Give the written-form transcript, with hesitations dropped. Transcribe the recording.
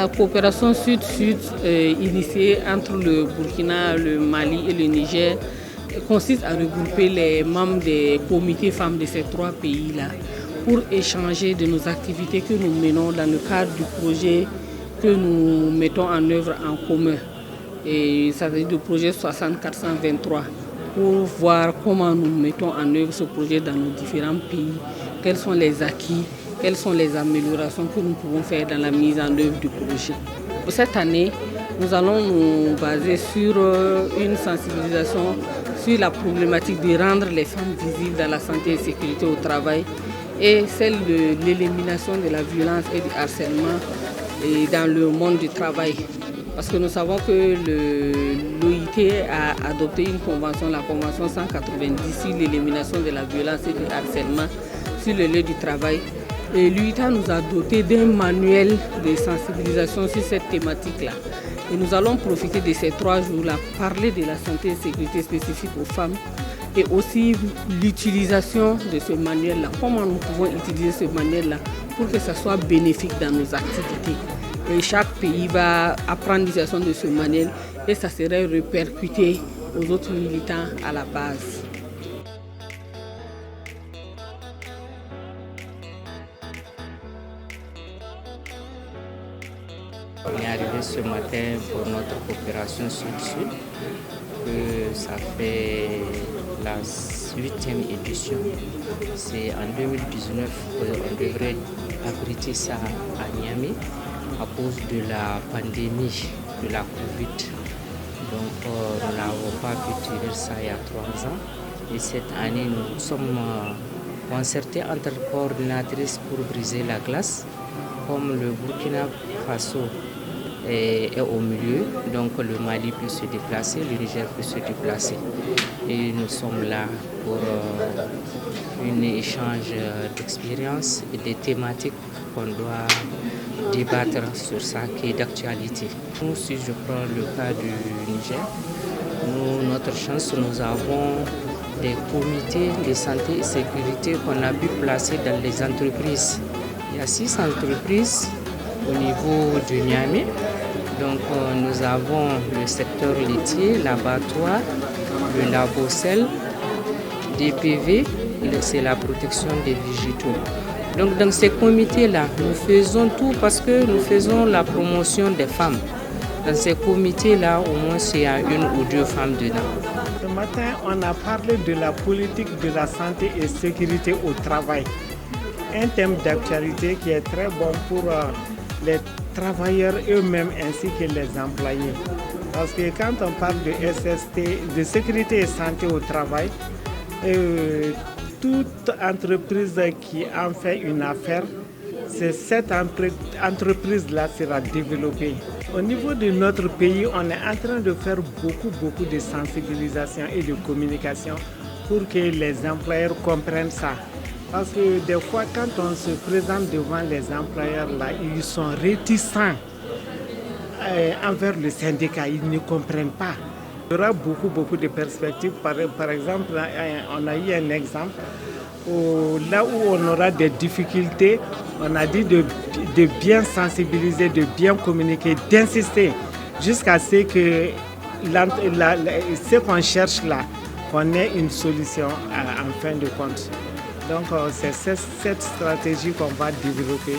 La coopération sud-sud initiée entre le Burkina, le Mali et le Niger consiste à regrouper les membres des comités femmes de ces trois pays-là pour échanger de nos activités que nous menons dans le cadre du projet que nous mettons en œuvre en commun. Et ça veut dire le projet 6423 pour voir comment nous mettons en œuvre ce projet dans nos différents pays, quels sont les acquis, quelles sont les améliorations que nous pouvons faire dans la mise en œuvre du projet. Cette année, nous allons nous baser sur une sensibilisation sur la problématique de rendre les femmes visibles dans la santé et sécurité au travail et celle de l'élimination de la violence et du harcèlement dans le monde du travail. Parce que nous savons que l'OIT a adopté une convention, la convention 190 sur l'élimination de la violence et du harcèlement sur le lieu du travail. Et l'UITA nous a doté d'un manuel de sensibilisation sur cette thématique-là. Et nous allons profiter de ces 3 jours-là, parler de la santé et sécurité spécifique aux femmes et aussi l'utilisation de ce manuel-là. Comment nous pouvons utiliser ce manuel-là pour que ça soit bénéfique dans nos activités. Et chaque pays va apprendre l'utilisation de ce manuel et ça serait répercuté aux autres militants à la base. On est arrivé ce matin pour notre coopération sud-sud, que ça fait la 8e édition. C'est en 2019 qu'on devrait abriter ça à Niamey à cause de la pandémie de la Covid. Donc nous n'avons pas pu tenir ça il y a 3 ans. Et cette année, nous sommes concertés entre coordinatrices pour briser la glace, comme le Burkina Faso est au milieu, donc le Mali peut se déplacer, le Niger peut se déplacer. Et nous sommes là pour un échange d'expériences et des thématiques qu'on doit débattre sur ça qui est d'actualité. Nous, si je prends le cas du Niger, notre chance, nous avons des comités de santé et sécurité qu'on a pu placer dans les entreprises. Il y a 6 entreprises au niveau du Niamey. Donc nous avons le secteur laitier, l'abattoir, le labo-sel, DPV, c'est la protection des végétaux. Donc dans ces comités-là, nous faisons tout parce que nous faisons la promotion des femmes. Dans ces comités-là, au moins il y a 1 ou 2 femmes dedans. Ce matin, on a parlé de la politique de la santé et sécurité au travail. Un thème d'actualité qui est très bon pour les travailleurs eux-mêmes ainsi que les employés. Parce que quand on parle de SST, de sécurité et santé au travail, toute entreprise qui en fait une affaire, c'est cette entreprise-là sera développée. Au niveau de notre pays, on est en train de faire beaucoup de sensibilisation et de communication pour que les employeurs comprennent ça. Parce que des fois, quand on se présente devant les employeurs, là, ils sont réticents envers le syndicat, ils ne comprennent pas. Il y aura beaucoup de perspectives. Par exemple, on a eu un exemple où, là où on aura des difficultés, on a dit de bien sensibiliser, de bien communiquer, d'insister jusqu'à ce que ce qu'on cherche là, qu'on ait une solution en fin de compte. Donc c'est cette stratégie qu'on va développer.